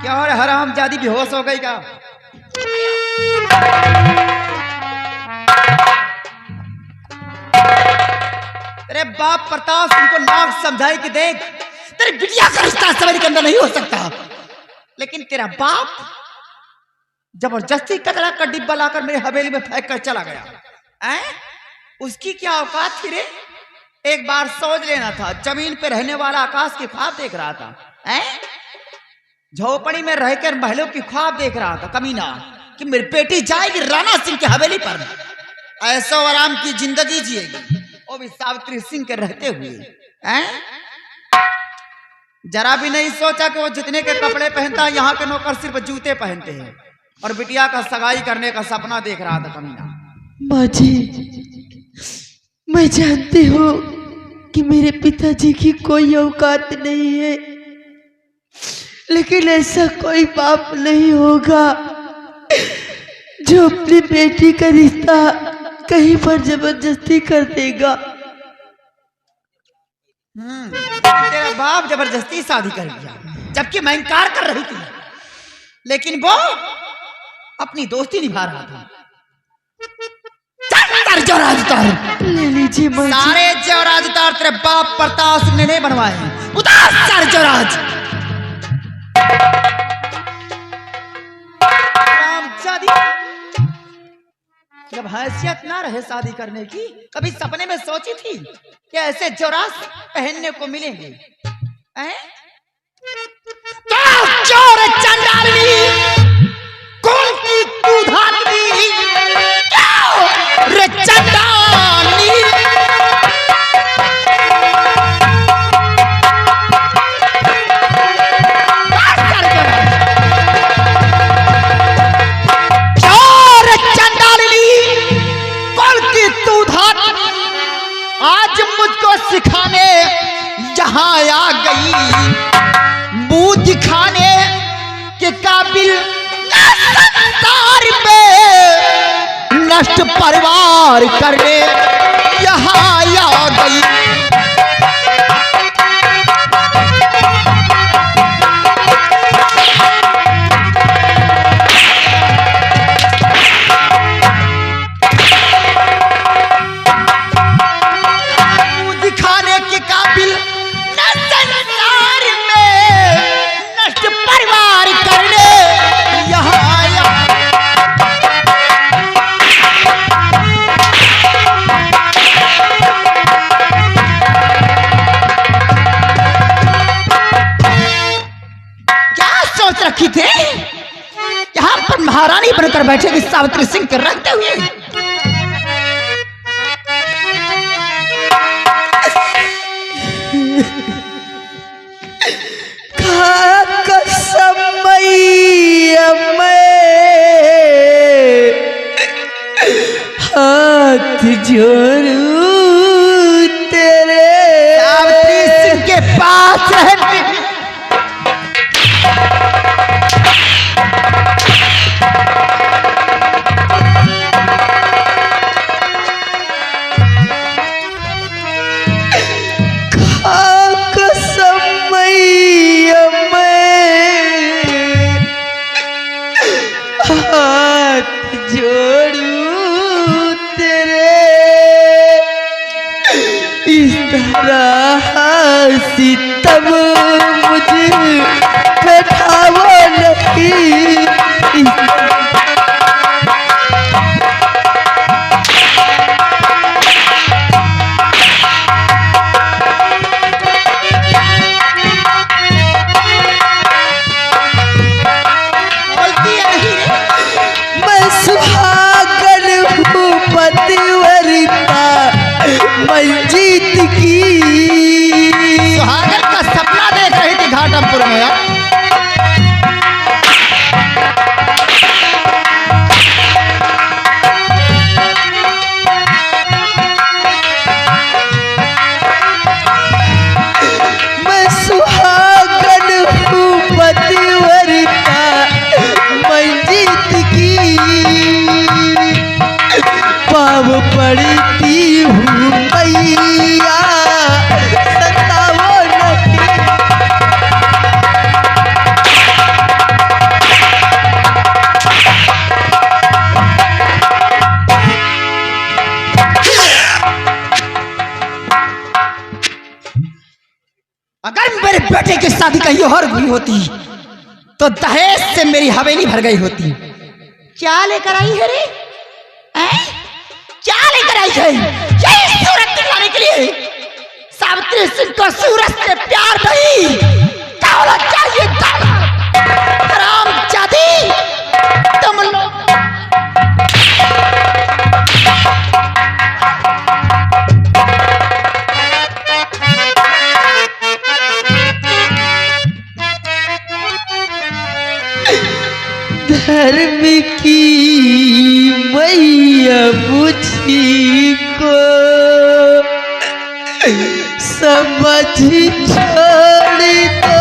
क्या हो रहा हराम जादी बेहोश हो गई क्या? तेरे बाप प्रताप सिंह को नाक समझाई कि देख तेरी बिटिया का रिश्ता सवेरे के अंदर नहीं हो सकता, लेकिन तेरा बाप जबरदस्ती कचरा का डिब्बा लाकर मेरी हवेली में फेंक कर चला गया। उसकी क्या औकात थी रे? एक बार सोच लेना था, जमीन पे रहने वाला आकाश की ख्वाब देख रहा था, झोपड़ी में रहकर महलों की ख्वाब देख रहा था कमीना कि मेरी बेटी जाएगी राणा सिंह की हवेली पर, ऐसो आराम की जिंदगी जिएगी, वो भी सावित्री सिंह के रहते हुए। जरा भी नहीं सोचा कि वो जितने के कपड़े पहनता है यहाँ के नौकर सिर्फ जूते पहनते हैं, और बिटिया का सगाई करने का सपना देख रहा था कमीना। माँ जी, मैं जानती हूँ कि मेरे पिताजी की कोई औकात नहीं है, लेकिन ऐसा कोई बाप नहीं होगा जो अपनी बेटी का रिश्ता कहीं पर जबरदस्ती कर देगा। तेरा बाप जबरदस्ती शादी कर लिया, जबकि मैं इनकार कर रही थी, लेकिन वो अपनी दोस्ती निभा रहा था। ले लीजिए माँ जी। सारे जवराज उतार, तेरे बाप प्रताप सिंह ने नहीं बनवाए, उतार सारे जवराज। जब हैसियत ना रहे शादी करने की, कभी सपने में सोची थी कि ऐसे जवराज पहनने को मिलेंगे? चोर चंडाली, कौन की तू धानी, रे चंडाली। आज मुझको सिखाने यहाँ आ गई, मुंह दिखाने के काबिल संसार में नष्ट परिवार करने यहाँ आ गई। रखी थे यहाँ पर महारानी बनकर बैठे थे सावित्री सिंह के रहते हुए। हाथ जोड़ू तेरे सावित्री सिंह के पास रहते तब मुझे बैठाओ नहीं। मैं सुहागन हूँ पतिव्रता मंजीत की, सुहागन का सपना देख रही शादी कहीं और हुई होती तो दहेज से मेरी हवेली भर गई होती। क्या लेकर आई है रे? क्या लेकर आई है? यही सूरत दिलाने के लिए सावित्री सिंह को सूरज से प्यार नहीं, दौलत चाहिए, दौलत। हरामजादी तुम लोग। धर्म की मैया मुझी को समझ छोड़ दो।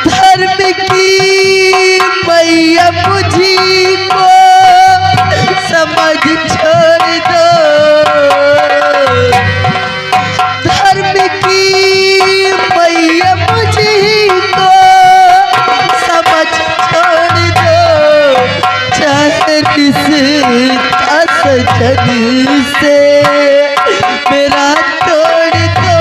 धर्म की मैया मुझी को समझ छोड़ दो। धर्म की मैया मुझी को समझ छोड़ दो। चाहे रिश्ता सजन से मेरा तोड़ दो।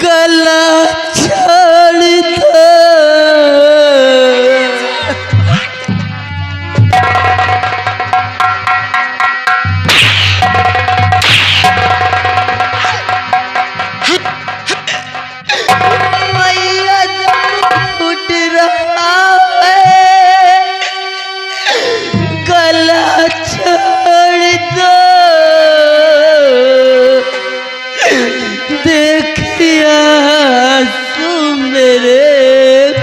गला छोड़ दो। मैया फूट रहा है, गला छोड़ दो। देखिया तू मेरे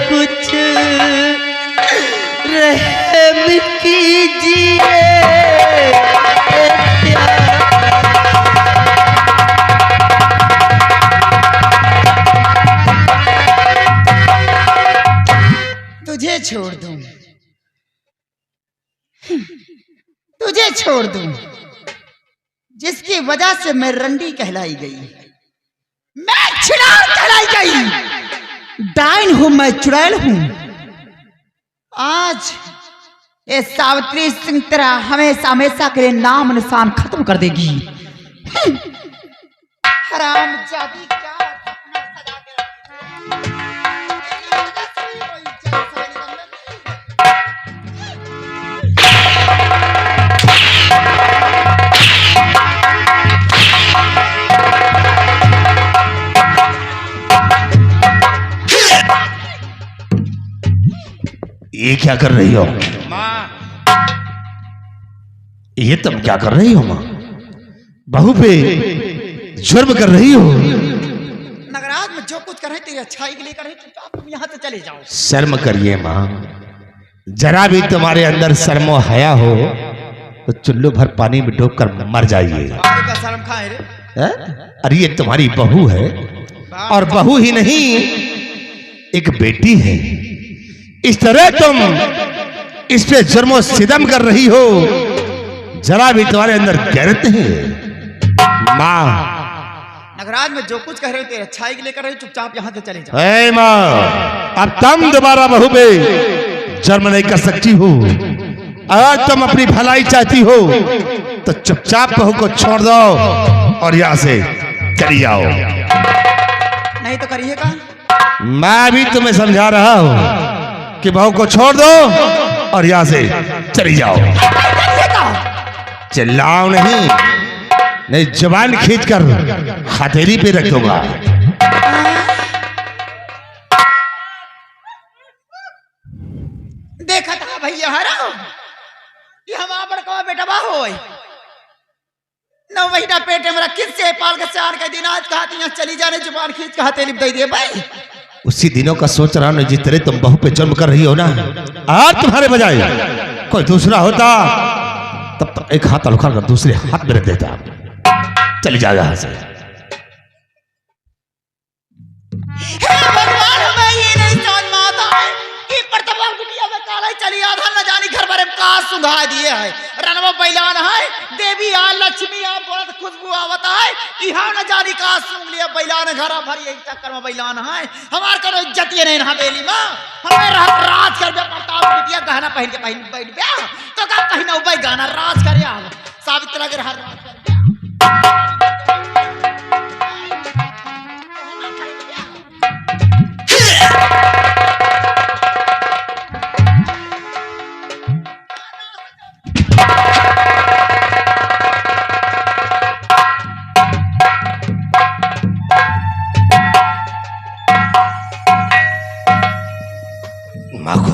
कुछ रहम कीजिए। तुझे छोड़ दूं, तुझे छोड़ दूं, जिसकी वजह से मैं रंडी कहलाई गई, मैं चुड़ैल कहलाई गई। डाइन हूं मैं, चुड़ैल हूं। आज ये सावित्री सिंह तेरा हमेशा हमेशा के लिए नाम निशान खत्म कर देगी। हरामजादी क्या सपना सजा के रखी है। ये क्या कर रही हो माँ? ये तुम क्या कर रही हो माँ? बहू पे जुर्म कर रही हो। नगराज में जो कुछ कर रहे तेरी अच्छाई के लिए कर रहे, तो तुम यहाँ से चले जाओ। शर्म करिए माँ, जरा भी तुम्हारे अंदर शर्मो हया हो तो चुल्लू भर पानी में डूबकर मर जाइए। का शर्म खाए रे? अरे ये तुम्हारी बहू है, और बहू ही नहीं एक बेटी है। इस तरह तुम इस पे जुर्मो सिदम कर रही हो, जरा भी तुम्हारे अंदर गैरत नहीं है। माँ, नगराज में जो कुछ कह रहे हो तेरी अच्छाई के लिए कर रहे हो, चुपचाप यहाँ से चले जाओ। ऐ माँ, अब तुम दोबारा बहू पे जुर्म नहीं कर सकती हो। अगर तुम अपनी भलाई चाहती हो तो चुपचाप बहू को छोड़ दो और यहाँ से चली जाओ। नहीं तो करिएगा। मैं भी तुम्हें समझा रहा हूँ कि बहू को छोड़ दो और यहाँ से चली जाओ। चिल्लाओ नहीं, नहीं जुबान खींचकर हथेली पे रख दूंगा। देखा था भैया हरा कि हमारा बड़का बेटवा हो 9 महीना पेटे में रखी से पाल के चार के दिन आज कहती यहाँ चली जाने जुबान खींच के हथेली दे दिए भाई। उसी दिनों का सोच रहा हूं जिस तरह तुम बहू पे जुल्म कर रही हो ना, आज तुम्हारे बजाय कोई दूसरा होता तब तो एक हाथ उखाड़ कर दूसरे हाथ में रख देता। चली जा यहां से। हे भगवान, मैं ये नहीं समझ में आता है कि प्रताप बिटिया में काला चली आधा न जानी घर भरे में का सुंघा दिए है। रनवा बैलान है, देवी आ लक्ष्मी आ बोलत खुशबू आवत है, इहा न जानी का सुंघ लिया बैलान घरा भरी एक चक्कर में बैलान है। हमार करो इज्जत ये नहीं हवेली में, हमें राज कर बे प्रताप बिटिया गहना पहन के पहन बैठ बे तो का कहीं ना उबे गाना राज कर या साबित लगे हर राज कर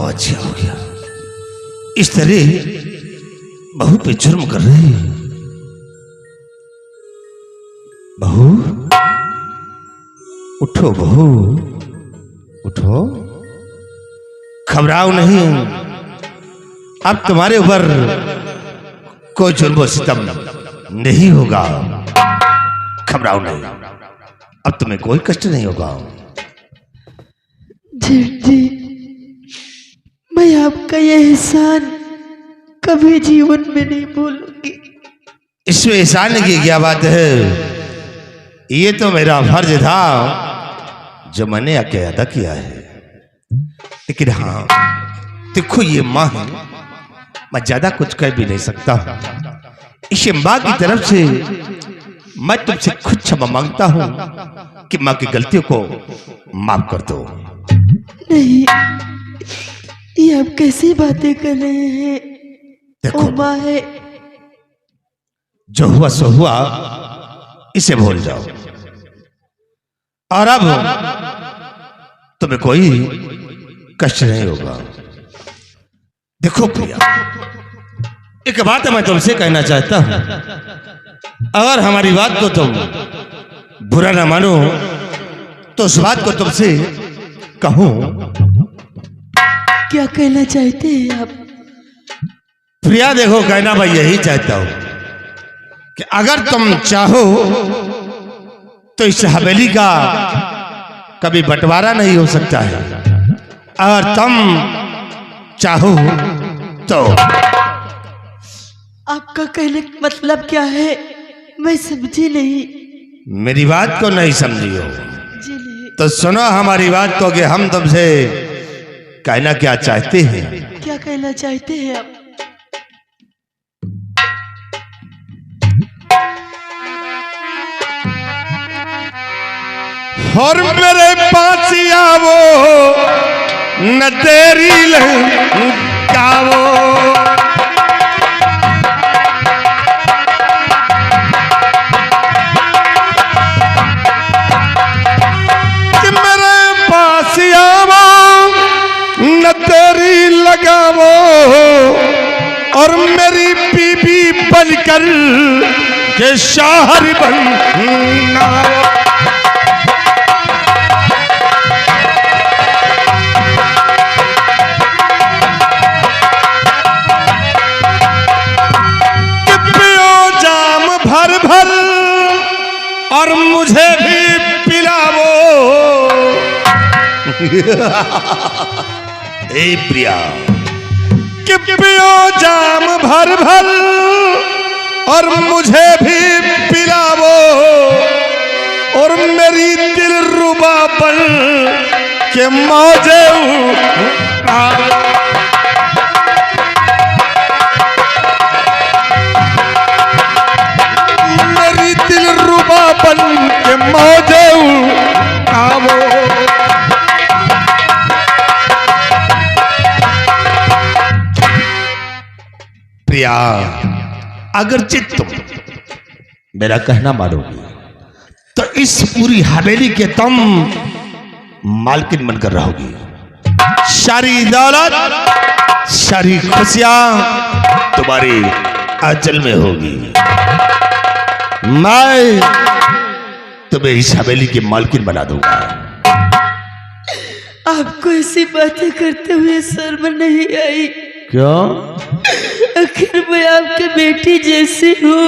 अच्छा हो गया। इस तरह बहू पे जुर्म कर रही है। बहू उठो, बहू उठो, घबराओ नहीं, अब तुम्हारे ऊपर कोई जुर्म सितम नहीं होगा। घबराओ नहीं, अब तुम्हें कोई कष्ट नहीं होगा। जेठ जी, मैं आपका यह एहसान कभी जीवन में नहीं भूलूंगी। इसमें एहसान की क्या बात है, ये तो मेरा फर्ज था जो मैंने आके अदा किया है। लेकिन हाँ देखो, ये माँ है, मैं ज्यादा कुछ कह भी नहीं सकता। इस माँ की तरफ से मैं तुमसे खुद क्षमा मांगता हूं कि माँ की गलतियों को माफ कर दो। नहीं, ये आप कैसी बातें कर रहे हैं? देखो, माँ है, जो हुआ सो हुआ, इसे भूल जाओ। और अब तुम्हें कोई कष्ट नहीं होगा। देखो प्रिया, एक बात मैं तुमसे कहना चाहता हूं, अगर हमारी बात को तुम बुरा ना मानो तो उस बात को तुमसे कहूं। क्या कहना चाहते हैं आप? प्रिया देखो, कहना मैं यही चाहता हूं कि अगर तुम चाहो तो इस हवेली का कभी बंटवारा नहीं हो सकता है। अगर तुम चाहो तो। आपका कहने का मतलब क्या है? मैं समझी नहीं। मेरी बात को नहीं समझी हो जी नहीं। तो सुनो हमारी बात को कि हम तुमसे कहना क्या चाहते हैं। क्या कहना चाहते हैं आप? और मेरे पास आवो न तेरी लंकावो, कि मेरे पास आवो न तेरी लगावो, और मेरी बीबी बनकर के शाहर बनना। और मुझे भी पिलावो। ए प्रिया, कि पियो जाम भर भर और मुझे भी पिलावो, और मेरी दिल रुबा बन के मौजे उड़ावो। मेरी दिल रुबा बन के मौजे उड़ावो। प्रिया, अगर चित तुम मेरा कहना मानोगी तो इस पूरी हवेली के तुम मालकिन बनकर रहोगी। सारी दौलत सारी खुशियां तुम्हारी आंचल में होगी। मैं तुम्हें इस हवेली की मालकिन बना दूंगा। आपको ऐसी बातें करते हुए शर्म नहीं आई? क्यों? आखिर मैं आपकी बेटी जैसी हूँ,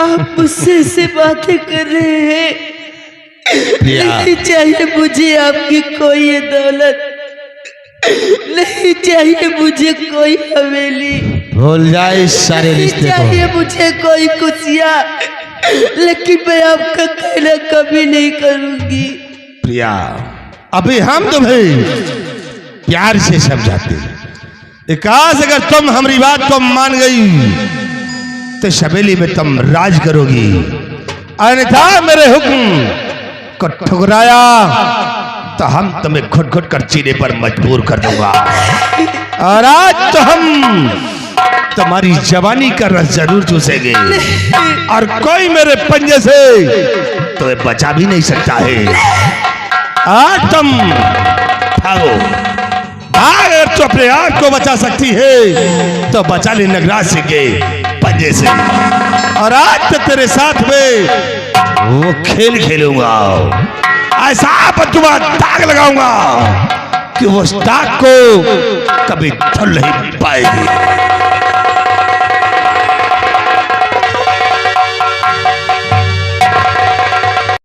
आप मुझसे ऐसे बातें कर रहे हैं। नहीं चाहिए मुझे आपकी कोई ये दौलत, नहीं चाहिए मुझे कोई हवेली, भूल जाए इस सारे रिश्ते को। चाहिए मुझे कोई खुशियाँ, लेकिन मैं आपका कहना कभी नहीं करूंगी। प्रिया, अभी हम तुम्हें प्यार से समझाते हैं। काश अगर तुम हमारी बात को मान गई तो हवेली में तुम राज करोगी, अन्यथा मेरे हुक्म को ठुकराया तो हम तुम्हें घुट घुट कर जीने पर मजबूर कर दूंगा। और आज तो हम तुम्हारी जवानी का रस जरूर चूसेंगे और कोई मेरे पंजे से तुम्हें बचा भी नहीं सकता है। आज तुम भागो, अगर तू अपने आप को बचा सकती है तो बचा ले नगराज सिंह के पंजे से। और आज तो तेरे साथ में वो खेल खेलूंगा, ऐसा बदुआ दाग लगाऊंगा कि वो उस दाग को कभी धुल नहीं पाएगी।